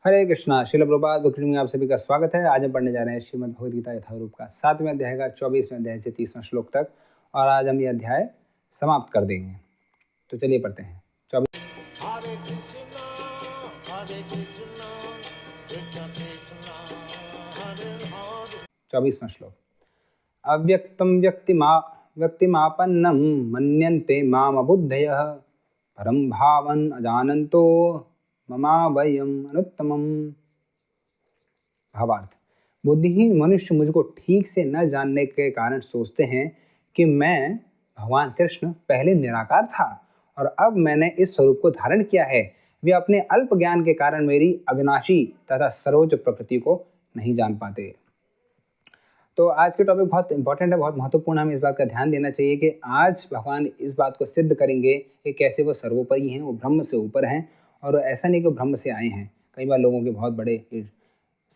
हरे कृष्णा। श्रील प्रभुपाद बुकरीम में आप सभी का स्वागत है। आज हम पढ़ने जा रहे हैं श्रीमद् भगवद गीता यथारूप का 7वें अध्याय का 24वें अध्याय से 30वें श्लोक तक, और आज हम ये अध्याय समाप्त कर देंगे। तो चलिए पढ़ते हैं। 24वां श्लोक। अव्यक्तं व्यक्तिमापन्नं मन्यन्ते मामबुद्धयः परं भावं अजानन्तो ममावयम् अनुत्तमम्। भावार्थ: बुद्धिहीन मनुष्य मुझको ठीक से न जानने के कारण सोचते हैं कि मैं भगवान कृष्ण पहले निराकार था और अब मैंने इस स्वरूप को धारण किया है। वे अपने अल्प ज्ञान के कारण मेरी अविनाशी तथा सर्वोच्च प्रकृति को नहीं जान पाते। तो आज के टॉपिक बहुत इंपॉर्टेंट है, बहुत महत्वपूर्ण। हमें इस बात का ध्यान देना चाहिए कि आज भगवान इस बात को सिद्ध करेंगे कि कैसे वो सर्वोपरि हैं, वो ब्रह्म से ऊपर हैं, और ऐसा नहीं कि वो ब्रह्म से आए हैं। कई बार लोगों के बहुत बड़े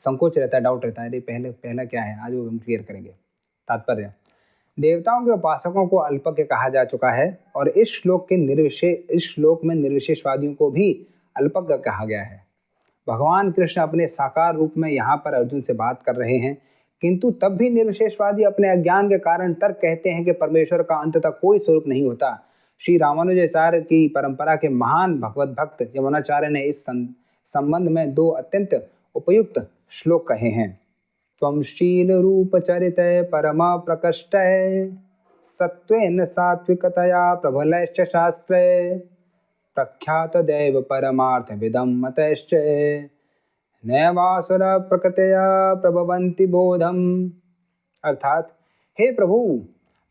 संकोच रहता है, डाउट रहता है, पहला क्या है, आज वो हम क्लियर करेंगे। तात्पर्य: देवताओं के उपासकों को अल्पज्ञ कहा जा चुका है और इस श्लोक में निर्विशेषवादियों को भी अल्पज्ञ कहा गया है। भगवान कृष्ण अपने साकार रूप में यहाँ पर अर्जुन से बात कर रहे हैं, किंतु तब भी निर्विशेषवादी अपने अज्ञान के कारण तर्क कहते हैं कि परमेश्वर का अंततः कोई स्वरूप नहीं होता। श्री रामानुजाचार्य की परंपरा के महान भगवत भक्त यमुनाचार्य ने इस संबंध में 2 अत्यंत उपयुक्त श्लोक कहे हैं। त्वं शील रूप चरित परमा प्रकष्ट सत्वेन सात्विकतया प्रबलश्च शास्त्रे प्रख्यात दैव परमार्थ विदम मतश्च नैवासुर प्रकृतया प्रभवन्ति बोधम। अर्थात, हे प्रभु,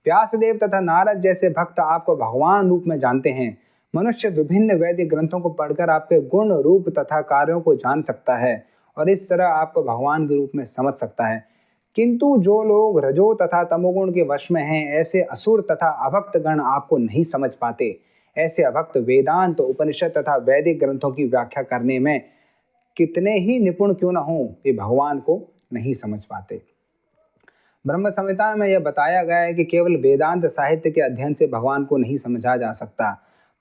व्यासदेव तथा नारद जैसे भक्त आपको भगवान रूप में जानते हैं। मनुष्य विभिन्न वैदिक ग्रंथों को पढ़कर आपके गुण, रूप तथा कार्यों को जान सकता है और इस तरह आपको भगवान के रूप में समझ सकता है, किंतु जो लोग रजो तथा तमोगुण के वश में हैं, ऐसे असुर तथा अभक्त गण आपको नहीं समझ पाते। ऐसे अभक्त वेदांत, उपनिषद तथा वैदिक ग्रंथों की व्याख्या करने में कितने ही निपुण क्यों न हों, वे भगवान को नहीं समझ पाते। ब्रह्म संहिता में यह बताया गया है कि केवल वेदांत साहित्य के अध्ययन से भगवान को नहीं समझा जा सकता।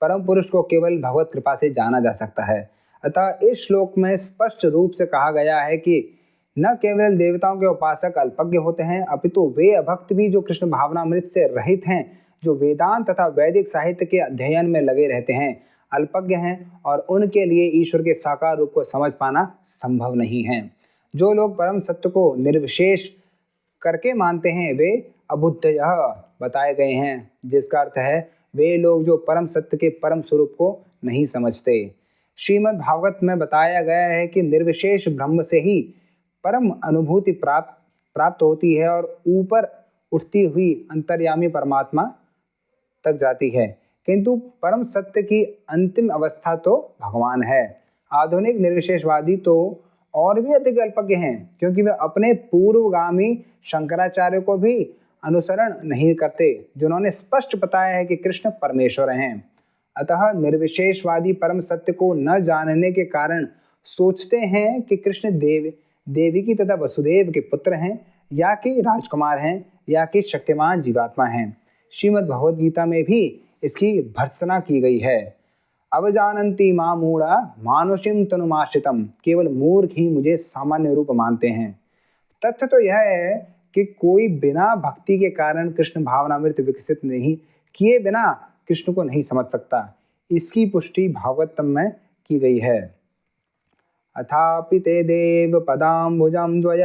परम पुरुष को केवल भगवत कृपा से जाना जा सकता है। अतः इस श्लोक में स्पष्ट रूप से कहा गया है कि न केवल देवताओं के उपासक अल्पज्ञ होते हैं, अपितु वे अभक्त भी जो कृष्ण भावनामृत से रहित हैं, जो वेदांत तथा वैदिक साहित्य के अध्ययन में लगे रहते हैं, अल्पज्ञ हैं और उनके लिए ईश्वर के साकार रूप को समझ पाना संभव नहीं है। जो लोग परम सत्य को निर्विशेष करके मानते हैं, वे अबुद्धयः बताए गए हैं, जिसका अर्थ है वे लोग जो परम सत्य के परम स्वरूप को नहीं समझते। श्रीमद् भागवत में बताया गया है कि निर्विशेष ब्रह्म से ही परम अनुभूति प्राप्त होती है और ऊपर उठती हुई अंतर्यामी परमात्मा तक जाती है, किंतु परम सत्य की अंतिम अवस्था तो भगवान है। आधुनिक निर्विशेषवादी तो और भी अधिक अल्पज्ञ हैं, क्योंकि वे अपने पूर्वगामी शंकराचार्य को भी अनुसरण नहीं करते, जिन्होंने स्पष्ट बताया है कि कृष्ण परमेश्वर हैं। अतः निर्विशेषवादी परम सत्य को न जानने के कारण सोचते हैं कि कृष्ण देवकी तथा वसुदेव के पुत्र हैं, या कि राजकुमार हैं, या कि शक्तिमान जीवात्मा हैं। श्रीमद् भगवद गीता में भी इसकी भर्त्सना की गई है। अवजानन्ति मां मूढ़ा मानुषिम तनुमाश्रितम। केवल मूर्ख ही मुझे सामान्य रूप मानते हैं। तथ्य तो यह है कि कोई बिना भक्ति के कारण कृष्ण भावनामृत विकसित नहीं किए बिना कृष्ण को नहीं समझ सकता। इसकी पुष्टि भागवतम में की गई है। अथापि ते देव पदाम्बुजं द्वय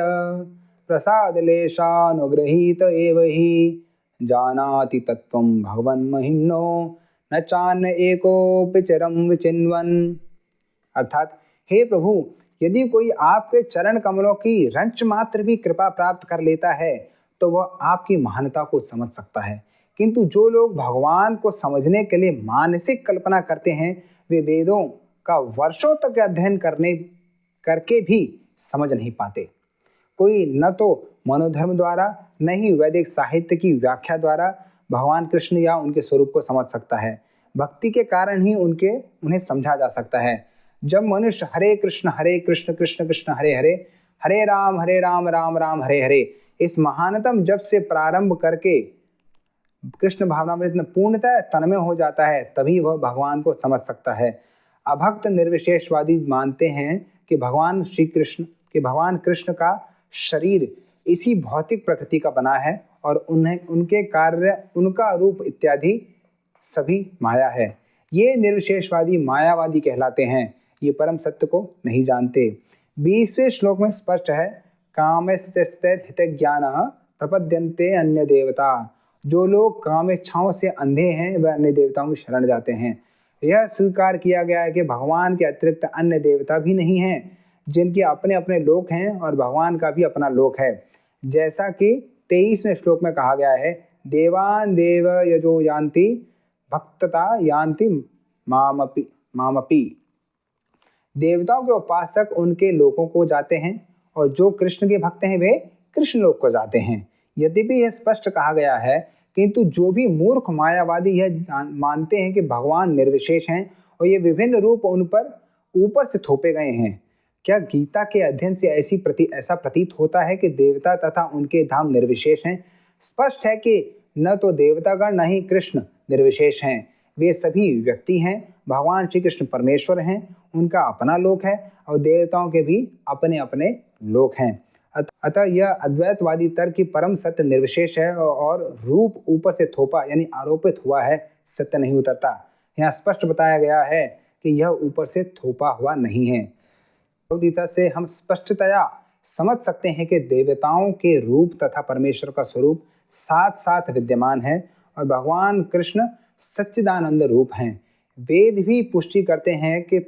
प्रसादलेशानुगृहीत एव हि जानाति तत्त्वं भगवन् महिम्नो न चान्य एकोऽपि चिरं विचिन्वन्। अर्थात, हे प्रभु, यदि कोई आपके चरण कमलों की रंच मात्र भी कृपा प्राप्त कर लेता है तो वह आपकी महानता को समझ सकता है, किंतु जो लोग भगवान को समझने के लिए मानसिक कल्पना करते हैं, वे वेदों का वर्षों तक अध्ययन करके भी समझ नहीं पाते। कोई न तो मनोधर्म द्वारा, न ही वैदिक साहित्य की व्याख्या द्वारा भगवान कृष्ण या उनके स्वरूप को समझ सकता है। भक्ति के कारण ही उन्हें समझा जा सकता है। जब मनुष्य हरे कृष्ण कृष्ण कृष्ण हरे हरे, हरे राम राम राम हरे हरे, इस महानतम जप से प्रारंभ करके कृष्ण भावनामृत में पूर्णतः तन्मय हो जाता है, तभी वह भगवान को समझ सकता है। अभक्त निर्विशेषवादी मानते हैं कि भगवान कृष्ण का शरीर इसी भौतिक प्रकृति का बना है और उन्हें उनके कार्य, उनका रूप इत्यादि सभी माया है। ये निर्विशेषवादी मायावादी कहलाते हैं। ये परम सत्य को नहीं जानते। 20वें श्लोक में स्पष्ट है, कामस्तैर्हितज्ञानः प्रपद्यन्ते अन्य देवता। जो लोग काम इच्छाओं से अंधे हैं वह अन्य देवताओं की शरण जाते हैं। यह स्वीकार किया गया है कि भगवान के अतिरिक्त अन्य देवता भी नहीं हैं, जिनके अपने अपने लोक हैं और भगवान का भी अपना लोक है। जैसा कि 23वें श्लोक में कहा गया है, देवान देव यजो यान्ति भक्तता यान्ति मामपि। देवताओं के उपासक उनके लोकों को जाते हैं और जो कृष्ण के भक्त हैं वे कृष्ण लोक को जाते हैं। यद्यपि यह स्पष्ट कहा गया है, किंतु जो भी मूर्ख मायावादी यह मानते हैं कि भगवान निर्विशेष हैं और ये विभिन्न रूप उन पर ऊपर से थोपे गए हैं, क्या गीता के अध्ययन से ऐसा प्रतीत होता है कि देवता तथा उनके धाम निर्विशेष हैं? स्पष्ट है कि न तो देवतागण न ही कृष्ण निर्विशेष हैं। वे सभी व्यक्ति हैं। भगवान श्री कृष्ण परमेश्वर हैं, उनका अपना लोक है और देवताओं के भी अपने अपने लोक हैं। अतः यह अद्वैतवादी तर्क की परम सत्य निर्विशेष है और रूप ऊपर से थोपा यानी आरोपित हुआ है, सत्य नहीं उतरता। यहाँ स्पष्ट बताया गया है कि यह ऊपर से थोपा हुआ नहीं है। भगवद्गीता से हम स्पष्टतया समझ सकते हैं कि देवताओं के रूप तथा परमेश्वर का स्वरूप साथ साथ विद्यमान है और भगवान कृष्ण सच्चिदानंद रूप हैं। वेद भी पुष्टि करते हैं कि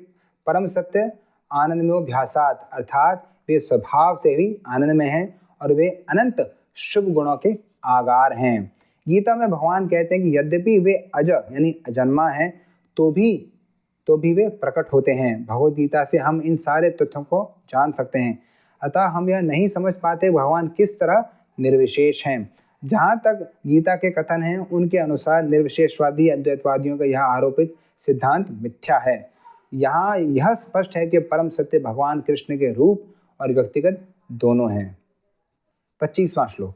परम सत्य आनंदमयोऽभ्यासात्, अर्थात वे स्वभाव से ही आनंद में हैं और वे अनंत शुभ गुणों के आगार हैं। गीता में भगवान कहते हैं कि यद्यपि वे अज यानी अजन्मा हैं तो भी वे प्रकट होते हैं। भगवद गीता से हम इन सारे तथ्यों को जान सकते हैं। अतः हम यह नहीं समझ पाते भगवान किस तरह निर्विशेष हैं। जहाँ तक गीता के कथन हैं उनके अनुसार निर्विशेषवादी अद्वैतवादियों का यह आरोपित सिद्धांत मिथ्या है। यहाँ यह स्पष्ट है कि परम सत्य भगवान कृष्ण के रूप और व्यक्तिगत दोनों हैं। 25वां श्लोक,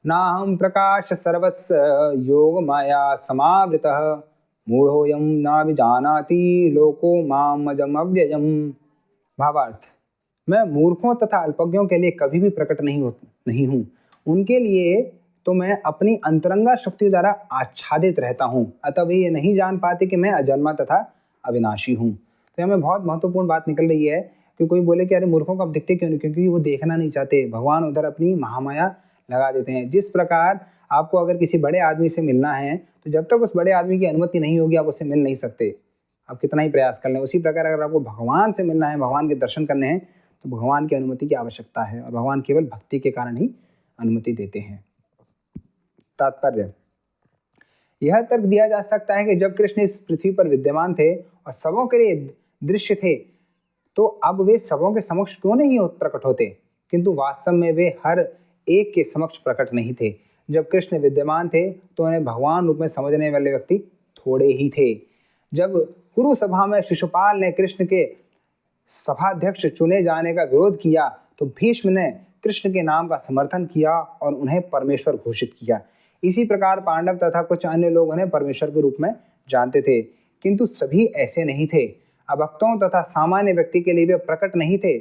नाहं प्रकाश सर्वस्य योग माया समावृतः मूढ़ोऽयं नाभिजानाति लोको माम् अजम् अव्ययम्। भावार्थ, मैं मूर्खों तथा अल्पज्ञों के लिए कभी भी प्रकट नहीं हूँ। उनके लिए तो मैं अपनी अंतरंगा शक्ति द्वारा आच्छादित रहता हूँ। अतः वे ये नहीं जान पाते कि मैं अजन्मा तथा अविनाशी हूँ। तो हमें बहुत महत्वपूर्ण बात निकल रही है कि कोई बोले कि अरे मूर्खों को आप दिखते क्यों नहीं, क्योंकि वो देखना नहीं चाहते। भगवान उधर अपनी महामाया लगा देते हैं। जिस प्रकार आपको अगर किसी बड़े आदमी से मिलना है तो जब तक उस बड़े आदमी की अनुमति नहीं होगी आप उससे मिल नहीं सकते, आप कितना ही प्रयास कर लें। उसी प्रकार अगर आपको भगवान से मिलना है, भगवान के दर्शन करने हैं, तो भगवान की अनुमति की आवश्यकता है और भगवान केवल भक्ति के कारण ही अनुमति देते हैं। तात्पर्य, यह तर्क दिया जा सकता है कि जब कृष्ण इस पृथ्वी पर विद्यमान थे और सबों के लिए दृश्य थे, तो अब वे सबों के समक्ष क्यों नहीं प्रकट होते? किंतु वास्तव में वे हर एक के समक्ष प्रकट नहीं थे। जब कृष्ण विद्यमान थे तो उन्हें भगवान रूप में समझने वाले व्यक्ति थोड़े ही थे। जब कुरु सभा में शिशुपाल ने कृष्ण के सभाध्यक्ष चुने जाने का विरोध किया तो भीष्म ने कृष्ण के नाम का समर्थन किया और उन्हें परमेश्वर घोषित किया। इसी प्रकार पांडव तथा कुछ अन्य लोग उन्हें परमेश्वर के रूप में जानते थे, किंतु सभी ऐसे नहीं थे। अभक्तों तथा सामान्य व्यक्ति के लिए वे प्रकट नहीं थे।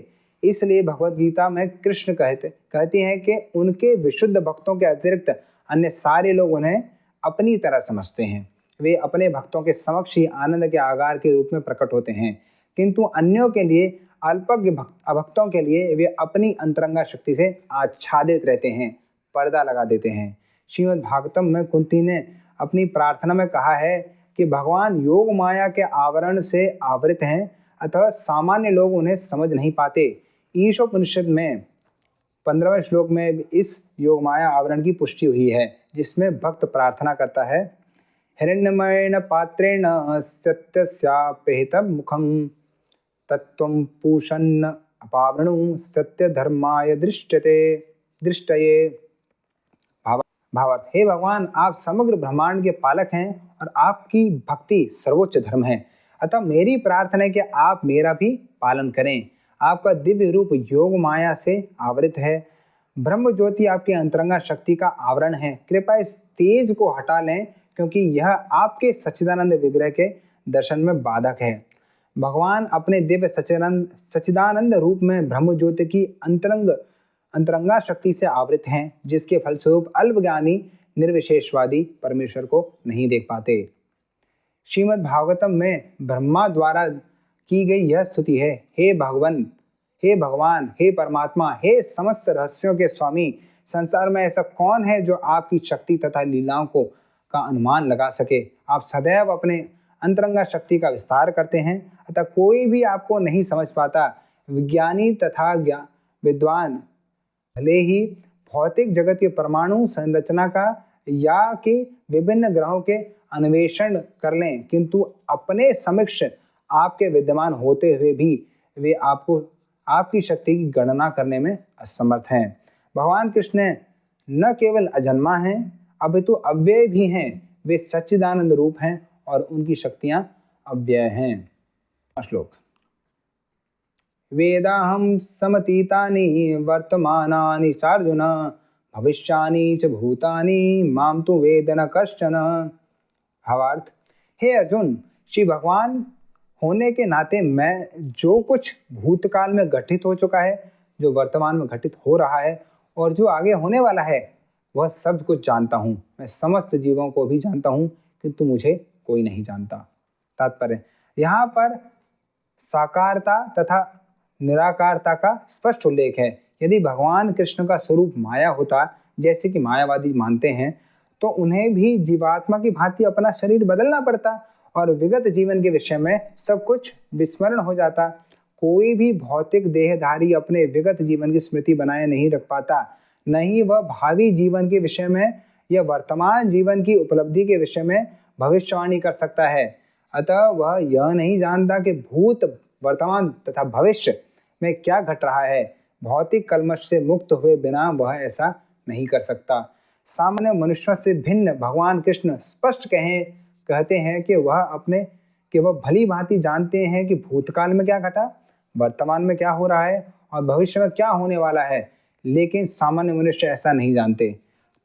इसलिए भगवद गीता में कृष्ण कहते हैं कि उनके विशुद्ध भक्तों के अतिरिक्त अन्य सारे लोग उन्हें अपनी तरह समझते हैं। वे अपने भक्तों के समक्ष ही आनंद के आगार के रूप में प्रकट होते हैं, किंतु अन्यों के लिए, अल्पज्ञ अभक्तों के लिए वे अपनी अंतरंगा शक्ति से आच्छादित रहते हैं, पर्दा लगा देते हैं। श्रीमद् भागवतम में कुंती ने अपनी प्रार्थना में कहा है कि भगवान योग माया के आवरण से आवृत हैं, अतः सामान्य लोग उन्हें समझ नहीं पाते। ईशोपनिषद में 15वें श्लोक में इस योग माया आवरण की पुष्टि हुई है, जिसमें भक्त प्रार्थना करता है, हिरण्यमयेन पात्रेण सत्यस्यापेहितं मुखं तत्त्वं पूषन् अपावृणु सत्यधर्माय दृष्टये। भावार्थ, हे भगवान, आप समग्र ब्रह्मांड के पालक हैं और आपकी भक्ति सर्वोच्च धर्म है। अतः मेरी प्रार्थना है कि आप मेरा भी पालन करें। आपका दिव्य रूप योग माया से आवृत है। ब्रह्म ज्योति आपकी अंतरंगा शक्ति का आवरण है। कृपया इस तेज को हटा लें, क्योंकि यह आपके सच्चिदानंद विग्रह के दर्शन में बाधक है। भगवान अपने दिव्य सच्चिदानंद रूप में ब्रह्म ज्योति की अंतरंगा शक्ति से आवृत हैं, जिसके फलस्वरूप अल्पज्ञानी निर्विशेषवादी परमेश्वर को नहीं देख पाते। श्रीमद् भागवतम में ब्रह्मा द्वारा की गई यह स्तुति है, हे भगवान, हे परमात्मा, हे समस्त रहस्यों के स्वामी, संसार में ऐसा कौन है जो आपकी शक्ति तथा लीलाओं का अनुमान लगा सके। आप सदैव अपने अंतरंगा शक्ति का विस्तार करते हैं, अतः कोई भी आपको नहीं समझ पाता। विज्ञानी तथा विद्वान भले ही भौतिक जगत के परमाणु संरचना का या कि विभिन्न ग्रहों के अन्वेषण कर लें, किंतु अपने समक्ष आपके विद्यमान होते हुए भी वे आपकी शक्ति की गणना करने में असमर्थ हैं। भगवान कृष्ण न केवल अजन्मा हैं, अपितु अव्यय भी हैं। वे सच्चिदानंद रूप हैं और उनकी शक्तियां अव्यय हैं। श्लोक। वेदाहं समतीतानि वर्तमानानि चार्जुन, भविष्यानि च भूतानि माम तु वेद न कश्चन। भावार्थ, हे अर्जुन, श्री भगवान होने के नाते मैं जो कुछ भूतकाल में घटित हो चुका है, जो वर्तमान में घटित हो रहा है और जो आगे होने वाला है, वह सब कुछ जानता हूँ। मैं समस्त जीवों को भी जानता हूँ, किंतु मुझे कोई नहीं जानता। तात्पर्य, यहाँ पर साकारता तथा निराकारता का स्पष्ट उल्लेख है। यदि भगवान कृष्ण का स्वरूप माया होता, जैसे कि मायावादी मानते हैं, तो उन्हें भी जीवात्मा की भांति अपना शरीर बदलना पड़ता और विगत जीवन के विषय में सब कुछ विस्मरण हो जाता। कोई भी भौतिक देहधारी अपने विगत जीवन की स्मृति बनाए नहीं रख पाता, न ही वह भावी जीवन के विषय में या वर्तमान जीवन की उपलब्धि के विषय में भविष्यवाणी कर सकता है। अतः वह यह नहीं जानता कि भूत, वर्तमान तथा भविष्य में क्या घट रहा है। भौतिक कल्मश से मुक्त हुए बिना वह ऐसा नहीं कर सकता। सामान्य मनुष्यों से भिन्न भगवान कृष्ण स्पष्ट कहते हैं कि वह भली भांति जानते हैं कि भूतकाल में क्या घटा, वर्तमान में क्या हो रहा है और भविष्य में क्या होने वाला है, लेकिन सामान्य मनुष्य ऐसा नहीं जानते।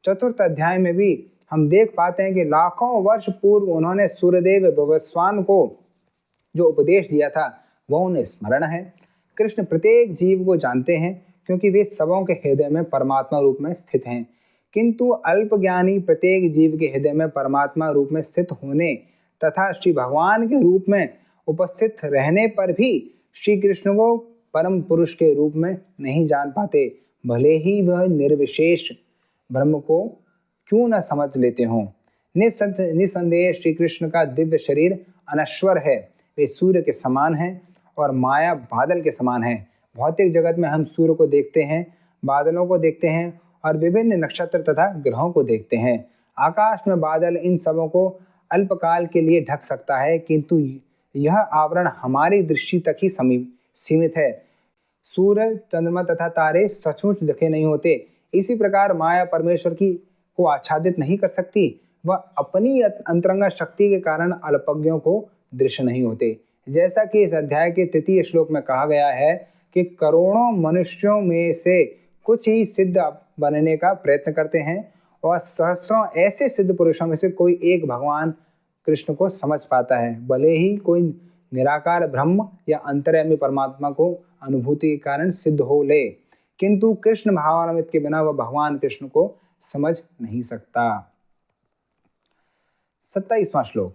चतुर्थ अध्याय में भी हम देख पाते हैं कि लाखों वर्ष पूर्व उन्होंने सूर्यदेव भगवस्वान को जो उपदेश दिया था, वह उन्हें स्मरण है। कृष्ण प्रत्येक जीव को जानते हैं, क्योंकि वे सबों के हृदय में परमात्मा रूप में स्थित हैं। किंतु अल्पज्ञानी प्रत्येक जीव के हृदय में परमात्मा रूप में स्थित होने तथा श्री भगवान के रूप में उपस्थित रहने पर भी श्री कृष्ण को परम पुरुष के रूप में नहीं जान पाते, भले ही वह निर्विशेष ब्रह्म को क्यों न समझ लेते हों। निसंदेह श्री कृष्ण का दिव्य शरीर अनश्वर है। वे सूर्य के समान हैं और माया बादल के समान है। भौतिक जगत में हम सूर्य को देखते हैं, बादलों को देखते हैं और विभिन्न नक्षत्र तथा ग्रहों को देखते हैं। आकाश में बादल इन सबों को अल्पकाल के लिए ढक सकता है, किंतु यह आवरण हमारी दृष्टि तक ही सीमित है। सूर्य, चंद्रमा तथा तारे सचमुच दिखे नहीं होते। इसी प्रकार माया परमेश्वर को आच्छादित नहीं कर सकती। वह अपनी अंतरंगा शक्ति के कारण अल्पज्ञों को दृश्य नहीं होते। जैसा कि इस अध्याय के 3 श्लोक में कहा गया है कि करोड़ों मनुष्यों में से कुछ ही सिद्ध बनने का प्रयत्न करते हैं और सहस्रों ऐसे सिद्ध पुरुषों में से कोई एक भगवान कृष्ण को समझ पाता है। भले ही कोई निराकार ब्रह्म या अंतर्यामी परमात्मा को अनुभूति के कारण सिद्ध हो ले, किंतु कृष्ण भावान्वित के बिना वह भगवान कृष्ण को समझ नहीं सकता। 27वां श्लोक।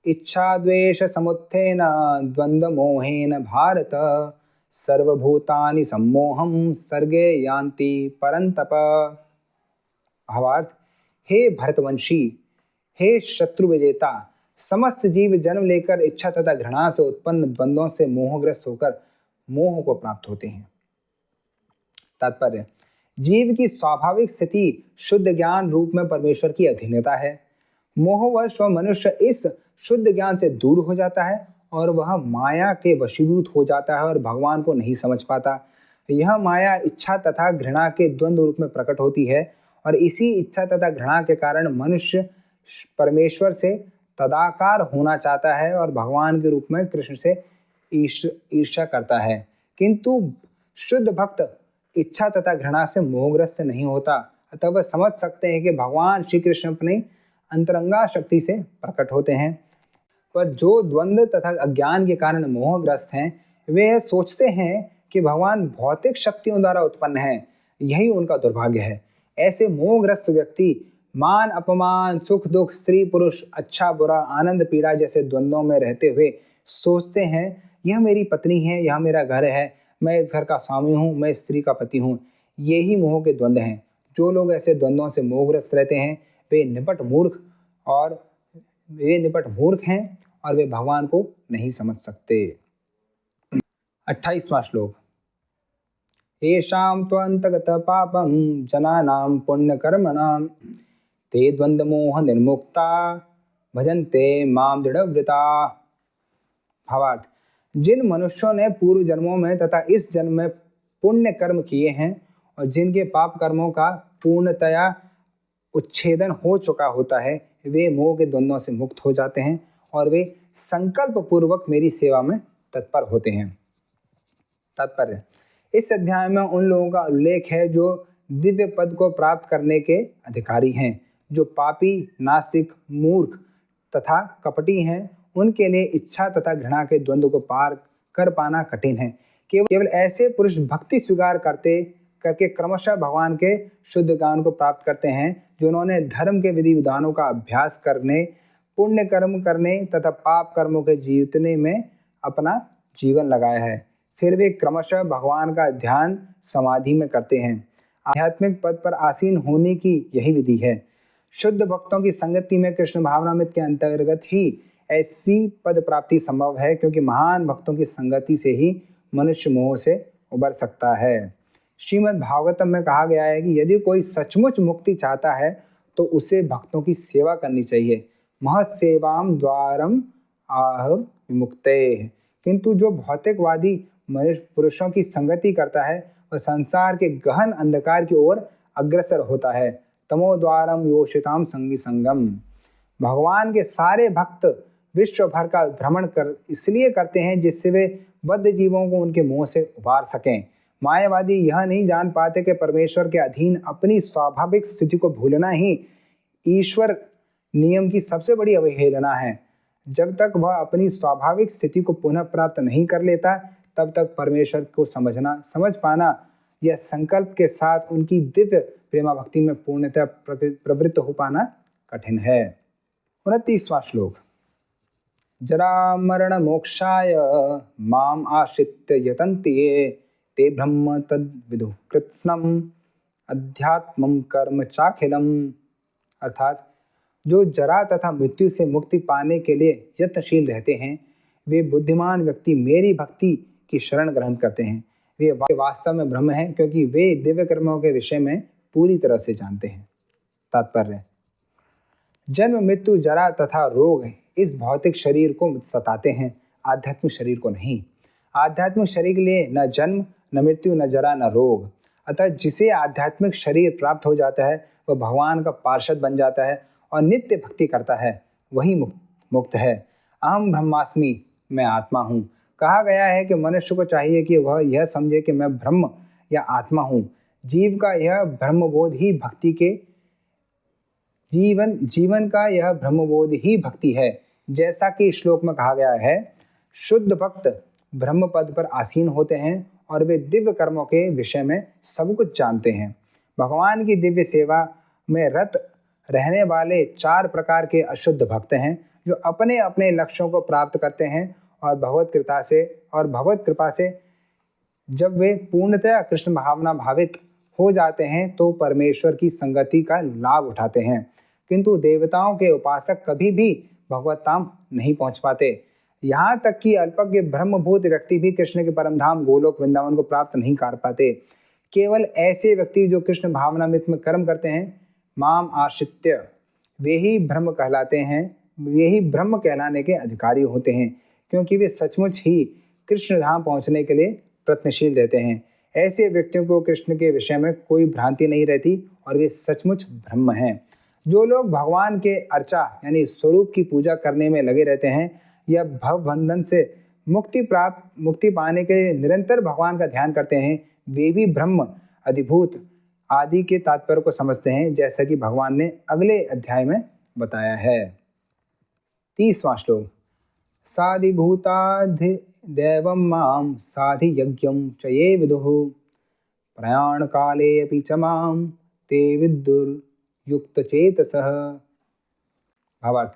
इच्छा द्वेष समुत्थेन द्वंद्व मोहेन भारत, सर्वभूतानि सम्मोहं सर्गे यान्ति परंतप। भावार्थ, हे भरतवंशी, हे शत्रु विजेता, समस्त जीव जन्म लेकर इच्छा तथा घृणा से उत्पन्न द्वंद्वों से मोहग्रस्त होकर मोह को प्राप्त होते हैं। तात्पर्य, जीव की स्वाभाविक स्थिति शुद्ध ज्ञान रूप में परमेश्वर की अधीनता है। मोहवश वह मनुष्य इस शुद्ध ज्ञान से दूर हो जाता है और वह माया के वशीभूत हो जाता है और भगवान को नहीं समझ पाता। यह माया इच्छा तथा घृणा के द्वंद्व रूप में प्रकट होती है और इसी इच्छा तथा घृणा के कारण मनुष्य परमेश्वर से तदाकार होना चाहता है और भगवान के रूप में कृष्ण से ईर्ष्या करता है। किंतु शुद्ध भक्त इच्छा तथा घृणा से मोहग्रस्त नहीं होता, अतः वह समझ सकते हैं कि भगवान श्री कृष्ण अपनी अंतरंगा शक्ति से प्रकट होते हैं। पर जो द्वंद्व तथा अज्ञान के कारण मोहग्रस्त हैं, वे यह सोचते हैं कि भगवान भौतिक शक्तियों द्वारा उत्पन्न हैं। यही उनका दुर्भाग्य है। ऐसे मोहग्रस्त व्यक्ति मान अपमान, सुख दुख, स्त्री पुरुष, अच्छा बुरा, आनंद पीड़ा जैसे द्वंद्वों में रहते हुए सोचते हैं, यह मेरी पत्नी है, यह मेरा घर है, मैं इस घर का स्वामी हूँ, मैं इस स्त्री का पति हूँ। यही मोह के द्वंद्व हैं। जो लोग ऐसे द्वंद्वों से मोहग्रस्त रहते हैं, वे निपट मूर्ख और हैं और वे भगवान को नहीं समझ सकते। 28वां श्लोक। येषां त्वन्तगत पापं जनानां पुण्यकर्मणां ते द्वन्द्वमोह निर्मुक्ता भजन्ते मां दृढ़व्रता। भावार्थ, जिन मनुष्यों ने पूर्व जन्मों में तथा इस जन्म में पुण्य कर्म किए हैं और जिनके पाप कर्मों का पूर्णतया उच्छेदन हो चुका होता है, वे मोह के द्वंद्वों से मुक्त हो जाते हैं और वे संकल्प पूर्वक मेरी सेवा में तत्पर होते हैं। तात्पर्य, इस अध्याय में उन लोगों का उल्लेख है जो दिव्य पद को प्राप्त करने के अधिकारी हैं। जो पापी, नास्तिक, मूर्ख तथा कपटी हैं, उनके लिए इच्छा तथा घृणा के द्वंद्व को पार कर पाना कठिन है। केवल ऐसे पुरुष भक्ति स्वीकार करके क्रमशः भगवान के शुद्ध ज्ञान को प्राप्त करते हैं, जिन्होंने धर्म के विधि विधानों का अभ्यास करने, पुण्य कर्म करने तथा पाप कर्मों के जीतने में अपना जीवन लगाया है। फिर वे क्रमशः भगवान का ध्यान समाधि में करते हैं। आध्यात्मिक पद पर आसीन होने की यही विधि है। शुद्ध भक्तों की संगति में कृष्ण भावनामृत के अंतर्गत ही ऐसी पद प्राप्ति संभव है, क्योंकि महान भक्तों की संगति से ही मनुष्य मोह से उबर सकता है। श्रीमद् भागवतम में कहा गया है कि यदि कोई सचमुच मुक्ति चाहता है तो उसे भक्तों की सेवा करनी चाहिए। महत् सेवाम द्वारम आहुर विमुक्ते। किंतु जो भौतिकवादी पुरुषों की संगति करता है वह संसार के गहन अंधकार की ओर अग्रसर होता है। तमो द्वारम योषिताम संगी संगम। भगवान के सारे भक्त विश्व भर का भ्रमण इसलिए करते हैं जिससे वे बद्ध जीवों को उनके मोह से उबार सकें। मायावादी यह नहीं जान पाते कि परमेश्वर के अधीन अपनी स्वाभाविक स्थिति को भूलना ही ईश्वर नियम की सबसे बड़ी अवहेलना है। जब तक वह अपनी स्वाभाविक स्थिति को पुनः प्राप्त नहीं कर लेता, तब तक परमेश्वर को समझ पाना यह संकल्प के साथ उनकी दिव्य प्रेमा भक्ति में पूर्णतः प्रवृत्त हो पाना कठिन है। 29वां श्लोक। जरा मरण मोक्षाय माम आश्रित्य यतन्ति ये ते ब्रह्म तद्विदु कृत्स्नम अध्यात्मम कर्म चाखिलम। अर्थात जो जरा तथा मृत्यु से मुक्ति पाने के लिए यत्नशील रहते हैं, वे बुद्धिमान व्यक्ति मेरी भक्ति की शरण ग्रहण करते हैं। वे वास्तव में ब्रह्म हैं, क्योंकि वे दिव्य कर्मों के विषय में पूरी तरह से जानते हैं। तात्पर्य, जन्म, मृत्यु, जरा तथा रोग इस भौतिक शरीर को सताते हैं, आध्यात्मिक शरीर को नहीं। आध्यात्मिक शरीर के लिए न जन्म, न मृत्यु, न जरा, न रोग। अतः जिसे आध्यात्मिक शरीर प्राप्त हो जाता है वह भगवान का पार्षद बन जाता है और नित्य भक्ति करता है, वही मुक्त है। अहम ब्रह्मास्मि, मैं आत्मा हूँ। कहा गया है कि मनुष्य को चाहिए कि वह यह समझे कि मैं ब्रह्म या आत्मा हूँ। जीव का यह ब्रह्मबोध ही भक्ति के जीवन का यह ब्रह्मबोध ही भक्ति है। जैसा कि श्लोक में कहा गया है, शुद्ध भक्त ब्रह्म पद पर आसीन होते हैं और वे दिव्य कर्मों के विषय में सब कुछ जानते हैं। भगवान की दिव्य सेवा में रत रहने वाले 4 प्रकार के अशुद्ध भक्त हैं, जो अपने अपने लक्ष्यों को प्राप्त करते हैं और भगवत कृपा से जब वे पूर्णतया कृष्ण भावना भावित हो जाते हैं तो परमेश्वर की संगति का लाभ उठाते हैं। किंतु देवताओं के उपासक कभी भी भगवत धाम नहीं पहुंच पाते। यहाँ तक कि अल्पज्ञ ब्रह्मभूत व्यक्ति भी कृष्ण के परम धाम गोलोक वृंदावन को प्राप्त नहीं कर पाते। केवल ऐसे व्यक्ति जो कृष्ण भावनामृत में कर्म करते हैं, माम आश्रित्य, वे ही ब्रह्म कहलाते हैं, वे ही ब्रह्म कहलाने के अधिकारी होते हैं, क्योंकि वे सचमुच ही कृष्ण धाम पहुँचने के लिए प्रयत्नशील रहते हैं। ऐसे व्यक्तियों को कृष्ण के विषय में कोई भ्रांति नहीं रहती और वे सचमुच ब्रह्म हैं। जो लोग भगवान के अर्चा यानी स्वरूप की पूजा करने में लगे रहते हैं या भव बंधन से मुक्ति पाने के लिए निरंतर भगवान का ध्यान करते हैं, वे भी ब्रह्म, अधिभूत आदि के तात्पर्य को समझते हैं, जैसा कि भगवान ने अगले अध्याय में बताया है। 30वां श्लोक। साधिभूताधिदैवं मां साधियज्ञं च ये विदुः प्रयाणकाले अपि च मां ते विदुर्युक्तचेतसः। भावार्थ,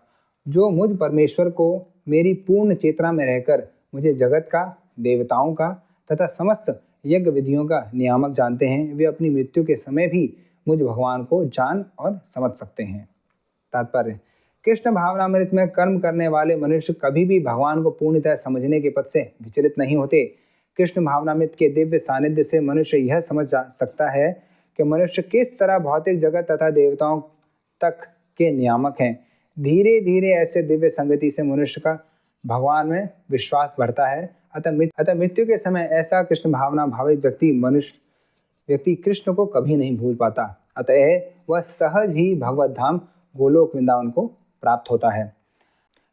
जो मुझ परमेश्वर को मेरी पूर्ण चेतना में रहकर मुझे जगत का, देवताओं का तथा समस्त यज्ञ विधियों का नियामक जानते हैं, वे अपनी मृत्यु के समय भी मुझ भगवान को जान और समझ सकते हैं। तात्पर्य, कृष्ण भावनामृत में कर्म करने वाले मनुष्य कभी भी भगवान को पूर्णतः समझने के पथ से विचलित नहीं होते। कृष्ण भावनामृत के दिव्य सानिध्य से मनुष्य यह समझ सकता है कि मनुष्य किस तरह भौतिक जगत तथा देवताओं तक के नियामक हैं। धीरे धीरे ऐसे दिव्य संगति से मनुष्य का भगवान में विश्वास बढ़ता है। अतः मृत्यु के समय ऐसा कृष्ण भावना भावित व्यक्ति कृष्ण को कभी नहीं भूल पाता। अतः वह सहज ही भगवत धाम गोलोक वृंदावन को प्राप्त होता है।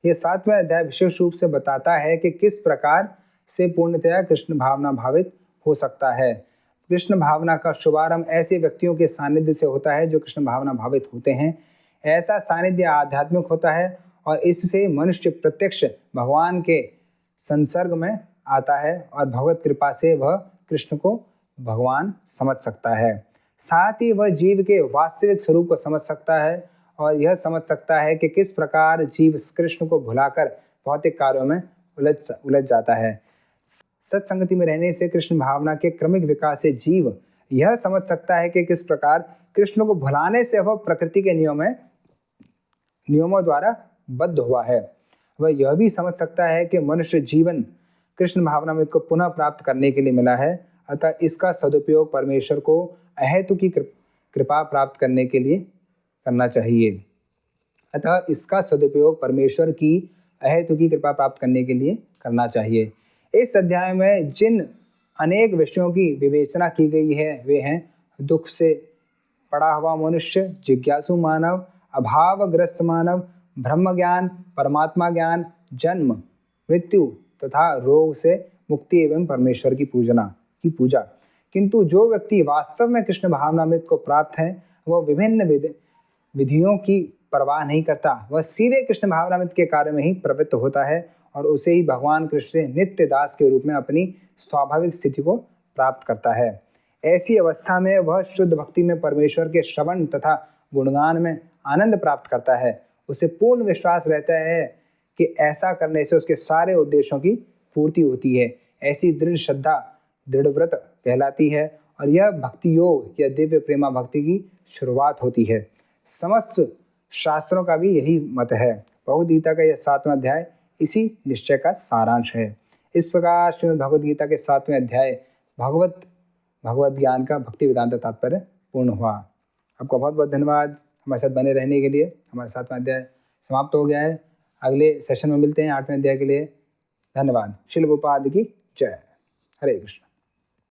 यह 7वां अध्याय विशेष रूप से बताता है कि किस प्रकार से पूर्णतया कृष्ण भावना भावित हो सकता है। कृष्ण भावना का शुभारंभ ऐसे व्यक्तियों के सानिध्य से होता है जो कृष्ण भावना भावित होते हैं। ऐसा सानिध्य आध्यात्मिक होता है और इससे मनुष्य प्रत्यक्ष भगवान के संसर्ग में आता है और भगवत कृपा से वह कृष्ण को भगवान समझ सकता है। साथ ही वह जीव के वास्तविक स्वरूप को समझ सकता है और यह समझ सकता है कि किस प्रकार जीव कृष्ण को भुलाकर भौतिक कार्यों में उलझ जाता है। सत्संगति में रहने से कृष्ण भावना के क्रमिक विकास से जीव यह समझ सकता है कि किस प्रकार कृष्ण को भुलाने से वह प्रकृति के नियमों द्वारा बद्ध हुआ है। वह यह भी समझ सकता है कि मनुष्य जीवन कृष्ण भावनामृत को पुनः प्राप्त करने के लिए मिला है, अतः इसका सदुपयोग परमेश्वर को अहेतु की कृपा प्राप्त करने के लिए करना चाहिए। अतः इसका सदुपयोग परमेश्वर की अहेतु की कृपा प्राप्त करने के लिए करना चाहिए। इस अध्याय में जिन अनेक विषयों की विवेचना की गई है वे हैं दुख से पड़ा हुआ मनुष्य, जिज्ञासु मानव, अभावग्रस्त मानव, ब्रह्म ज्ञान, परमात्मा ज्ञान, जन्म मृत्यु तथा रोग से मुक्ति एवं परमेश्वर की पूजा। किंतु जो व्यक्ति वास्तव में कृष्ण भावनामृत को प्राप्त है वह विभिन्न विधियों की परवाह नहीं करता। वह सीधे कृष्ण भावनामृत के कार्य में ही प्रवृत्त होता है और उसे ही भगवान कृष्ण से नित्य दास के रूप में अपनी स्वाभाविक स्थिति को प्राप्त करता है। ऐसी अवस्था में वह शुद्ध भक्ति में परमेश्वर के श्रवण तथा गुणगान में आनंद प्राप्त करता है। उसे पूर्ण विश्वास रहता है कि ऐसा करने से उसके सारे उद्देश्यों की पूर्ति होती है। ऐसी दृढ़ श्रद्धा दृढ़ व्रत कहलाती है और यह भक्ति योग या दिव्य प्रेमा भक्ति की शुरुआत होती है। समस्त शास्त्रों का भी यही मत है। भगवद गीता का यह 7वां अध्याय इसी निश्चय का सारांश है। इस प्रकार श्रीमद् भगवद गीता के 7वें अध्याय भगवत ज्ञान का भक्ति वेदांत तात्पर्य पूर्ण हुआ। आपका बहुत बहुत धन्यवाद हमारे साथ बने रहने के लिए। हमारा 7वां अध्याय समाप्त हो गया है। अगले सेशन में मिलते हैं 8वें अध्याय के लिए। धन्यवाद। श्रील गोपाल की जय। हरे कृष्ण।